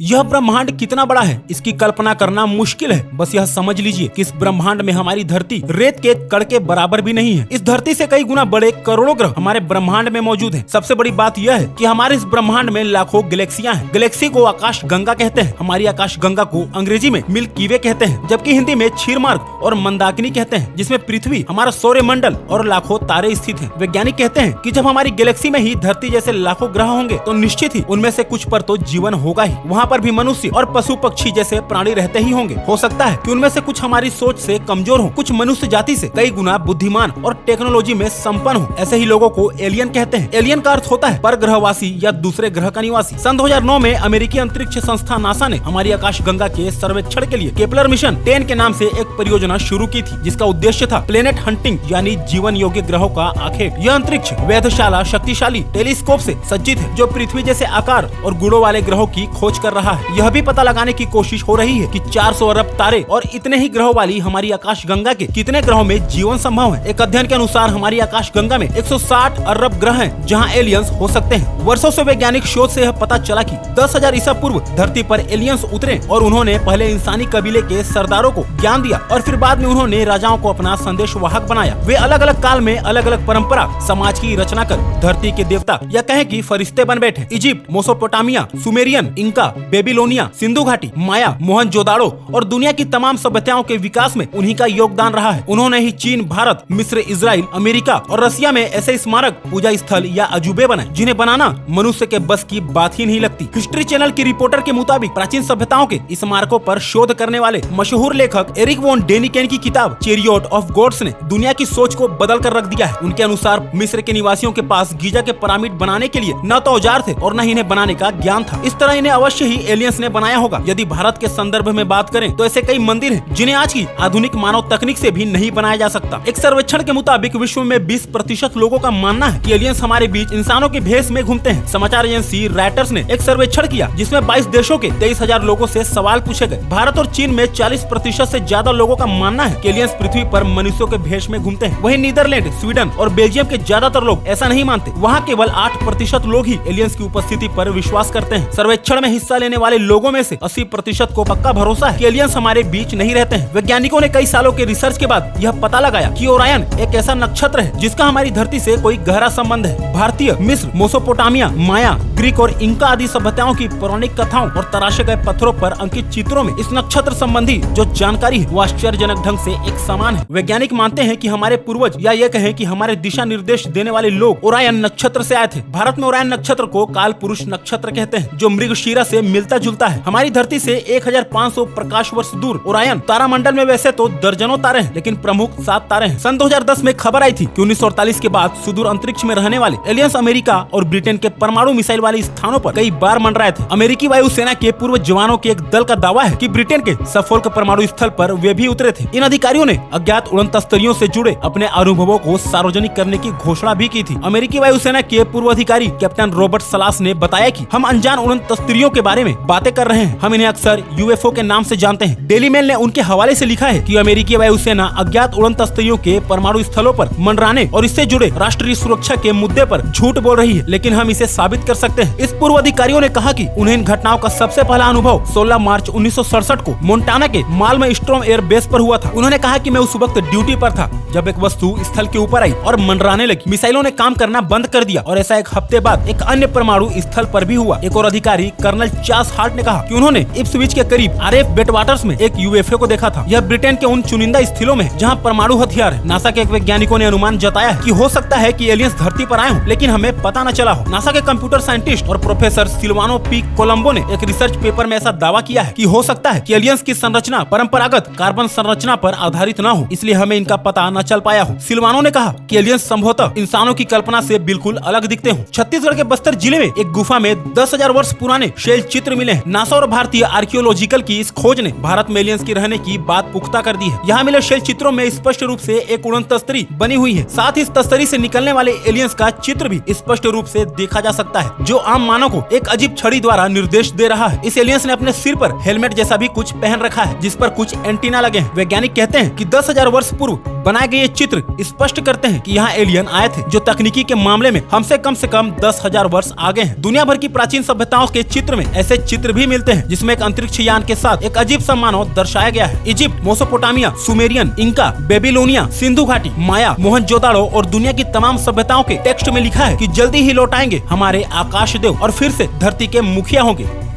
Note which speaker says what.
Speaker 1: यह ब्रह्मांड कितना बड़ा है इसकी कल्पना करना मुश्किल है। बस यह समझ लीजिए कि इस ब्रह्मांड में हमारी धरती रेत के कण के बराबर भी नहीं है। इस धरती से कई गुना बड़े करोड़ों ग्रह हमारे ब्रह्मांड में मौजूद हैं। सबसे बड़ी बात यह है कि हमारे इस ब्रह्मांड में लाखों गैलेक्सियां हैं। गैलेक्सी को आकाश गंगा कहते हैं। हमारी आकाश गंगा को अंग्रेजी में मिल्की वे कहते हैं, जबकि हिंदी में क्षीरमार्ग और मंदाकिनी कहते हैं, जिसमें पृथ्वी, हमारा सौर मंडल और लाखों तारे स्थित हैं। वैज्ञानिक कहते हैं कि जब हमारी गैलेक्सी में ही धरती जैसे लाखों ग्रह होंगे तो निश्चित ही उनमें से कुछ पर तो जीवन होगा ही। वहाँ पर भी मनुष्य और पशु पक्षी जैसे प्राणी रहते ही होंगे। हो सकता है कि उनमें से कुछ हमारी सोच से कमजोर हो, कुछ मनुष्य जाति से कई गुना बुद्धिमान और टेक्नोलॉजी में संपन्न हो। ऐसे ही लोगों को एलियन कहते हैं। एलियन का अर्थ होता है परग्रहवासी या दूसरे ग्रह का निवासी। सन 2009 में अमेरिकी अंतरिक्ष संस्था नासा ने हमारी आकाश गंगा के सर्वेक्षण के लिए केपलर मिशन 10 के नाम से एक परियोजना शुरू की थी, जिसका उद्देश्य था प्लेनेट हंटिंग यानी जीवन योग्य ग्रहों का आखेट। यह अंतरिक्ष वेधशाला शक्तिशाली टेलीस्कोप से सज्जित है, जो पृथ्वी जैसे आकार और गुणों वाले ग्रहों की खोज कर रहा है। यह भी पता लगाने की कोशिश हो रही है कि 400 अरब तारे और इतने ही ग्रहों वाली हमारी आकाश गंगा के कितने ग्रहों में जीवन संभव है। एक अध्ययन के अनुसार हमारी आकाश गंगा में 160 अरब ग्रह हैं, जहां एलियंस हो सकते हैं। वर्षों से वैज्ञानिक शोध से यह पता चला कि 10,000 ईसा पूर्व धरती पर एलियंस उतरे और उन्होंने पहले इंसानी कबीले के सरदारों को ज्ञान दिया और फिर बाद में उन्होंने राजाओं को अपना संदेशवाहक बनाया। वे अलग अलग काल में अलग अलग परंपरा समाज की रचना कर धरती के देवता या कहें कि फरिश्ते बन बैठे। Egypt, Mesopotamia, Sumerian, Inca, Babylonia, Sindhu घाटी, माया, मोहनजोदाड़ो और दुनिया की तमाम सभ्यताओं के विकास में उन्हीं का योगदान रहा है। उन्होंने ही चीन, भारत, मिस्र, इजराइल, अमेरिका और रसिया में ऐसे स्मारक, पूजा स्थल या अजूबे बनाए जिन्हें बनाना मनुष्य के बस की बात ही नहीं लगती। हिस्ट्री चैनल की रिपोर्टर के मुताबिक प्राचीन सभ्यताओं के स्मारकों पर शोध करने वाले मशहूर लेखक एरिक वॉन डेनिकेन की किताब चैरियट ऑफ गॉड्स ने दुनिया की सोच को बदल कर रख दिया है। उनके अनुसार मिस्र के निवासियों के पास गीजा के पिरामिड बनाने के लिए न तो औजार थे और न ही इन्हें बनाने का ज्ञान था। इस तरह इन्हें अवश्य ही एलियंस ने बनाया होगा। यदि भारत के संदर्भ में बात करें तो ऐसे कई मंदिर हैं जिन्हें आज की आधुनिक मानव तकनीक से भी नहीं बनाया जा सकता। एक सर्वेक्षण के मुताबिक विश्व में 20% लोगों का मानना है कि एलियंस हमारे बीच इंसानों के भेष में घूमते हैं। समाचार एजेंसी रॉयटर्स ने एक सर्वेक्षण किया जिसमें 22 देशों के 23,000 लोगों से सवाल पूछे गए। भारत और चीन में 40% से ज्यादा लोगों का मानना है कि एलियंस पृथ्वी पर मनुष्यों के भेष में घूमते हैं। वहीं नीदरलैंड, स्वीडन और बेल्जियम के ज्यादातर लोग ऐसा नहीं मानते। वहाँ केवल 8% लोग ही एलियंस की उपस्थिति पर विश्वास करते हैं। सर्वेक्षण में हिस्सा लेने वाले लोगों में से 80% को पक्का भरोसा है कि एलियंस हमारे बीच नहीं रहते हैं। वैज्ञानिकों ने कई सालों के रिसर्च के बाद यह पता लगाया कि ओरायन एक ऐसा नक्षत्र है जिसका हमारी धरती से कोई गहरा संबंध है। भारतीय, मिस्र, मोसोपोटामिया, माया, ग्रीक और इंका आदि सभ्यताओं की पौराणिक कथाओं और तराशे गए पत्थरों पर अंकित चित्रों में इस नक्षत्र संबंधी जो जानकारी है वो आश्चर्यजनक ढंग से एक समान है। वैज्ञानिक मानते हैं कि हमारे पूर्वज या ये कहें कि हमारे दिशा निर्देश देने वाले लोग ओरायन नक्षत्र से आए थे। भारत में ओरायन नक्षत्र को काल पुरुष नक्षत्र कहते हैं, जो मृगशिरा से मिलता जुलता है। हमारी धरती से 1500 प्रकाश वर्ष दूर ओरायन तारामंडल में वैसे तो दर्जनों तारे हैं, लेकिन प्रमुख 7 तारे हैं। सन 2010 में खबर आई थी कि 1948 के बाद सुदूर अंतरिक्ष में रहने वाले एलियंस अमेरिका और ब्रिटेन के परमाणु मिसाइल वाले स्थानों पर कई बार मंडराए थे। अमेरिकी वायुसेना के पूर्व जवानों के एक दल का दावा है कि ब्रिटेन के सफोल्क परमाणु स्थल पर वे भी उतरे थे। इन अधिकारियों ने अज्ञात उड़न तस्तरियों से जुड़े अपने अनुभवों को सार्वजनिक करने की घोषणा भी की थी। अमेरिकी वायुसेना के पूर्व अधिकारी कैप्टन रॉबर्ट सलास ने बताया कि हम अनजान उड़न तस्तरियों के बारे में बातें कर रहे हैं। हम इन्हें अक्सर यूएफओ के नाम से जानते हैं। डेली मेल ने उनके हवाले से लिखा है कि अमेरिकी वायुसेना अज्ञात उड़न तस्तरियों के परमाणु स्थलों पर मंडराने और इससे जुड़े राष्ट्रीय सुरक्षा के मुद्दे पर झूठ बोल रही है, लेकिन हम इसे साबित कर सकते हैं। इस पूर्व अधिकारियों ने कहा कि उन्हें इन घटनाओं का सबसे पहला अनुभव 16 मार्च 1967 को मोन्टाना के माल में स्ट्रोम एयर बेस पर हुआ था। उन्होंने कहा कि मैं उस वक्त ड्यूटी पर था जब एक वस्तु स्थल के ऊपर आई और मंडराने लगी। मिसाइलों ने काम करना बंद कर दिया और ऐसा एक हफ्ते बाद एक अन्य परमाणु स्थल पर भी हुआ। एक और अधिकारी कर्नल चार्ल्स हार्ट ने कहा कि उन्होंने इप्सविच के करीब आरएफ बेटवाटर्स में एक यूएफओ को देखा था। यह ब्रिटेन के उन चुनिंदा स्थलों में जहां परमाणु हथियार है। नासा के एक वैज्ञानिकों ने अनुमान जताया कि हो सकता है कि एलियंस धरती पर आए हों, लेकिन हमें पता न चला हो। नासा के कंप्यूटर साइंटिस्ट और प्रोफेसर सिल्वानो पी कोलंबो ने एक रिसर्च पेपर में ऐसा दावा किया है कि हो सकता है कि एलियंस की संरचना परंपरागत कार्बन संरचना पर आधारित न हो, इसलिए हमें इनका पता न चल पाया हो। सिल्वानो ने कहा कि एलियंस संभवतः इंसानों की कल्पना से बिल्कुल अलग दिखते हो। छत्तीसगढ़ के बस्तर जिले में एक गुफा में 10,000 वर्ष पुराने शैल चित्र मिले हैं। नासा और भारतीय आर्कियोलॉजिकल की इस खोज ने भारत में एलियंस की रहने की बात पुख्ता कर दी है। यहाँ मिले शैल चित्रों में स्पष्ट रूप से एक उड़न तस्तरी बनी हुई है। साथ ही इस तस्तरी से निकलने वाले एलियंस का चित्र भी स्पष्ट रूप से देखा जा सकता है, जो आम मानव को एक अजीब छड़ी द्वारा निर्देश दे रहा है। इस एलियंस ने अपने सिर पर हेलमेट जैसा भी कुछ पहन रखा है, जिस पर कुछ एंटीना लगे हैं। वैज्ञानिक कहते हैं कि 10,000 वर्ष पूर्व बनाए बनाए गए ये चित्र स्पष्ट करते हैं कि यहाँ एलियन आए थे, जो तकनीकी के मामले में हमसे कम से कम 10,000 वर्ष आगे हैं। दुनिया भर की प्राचीन सभ्यताओं के चित्र में ऐसे चित्र भी मिलते हैं जिसमें एक अंतरिक्ष यान के साथ एक अजीब सा मानव दर्शाया गया है। Egypt, Mesopotamia, Sumerian, Inca, Babylonia, Sindhu घाटी, माया, मोहनजोदाड़ो और दुनिया की तमाम सभ्यताओं के टेक्स्ट में लिखा है कि जल्दी ही लौट आएंगे हमारे आकाश देव और फिर से धरती के मुखिया होंगे।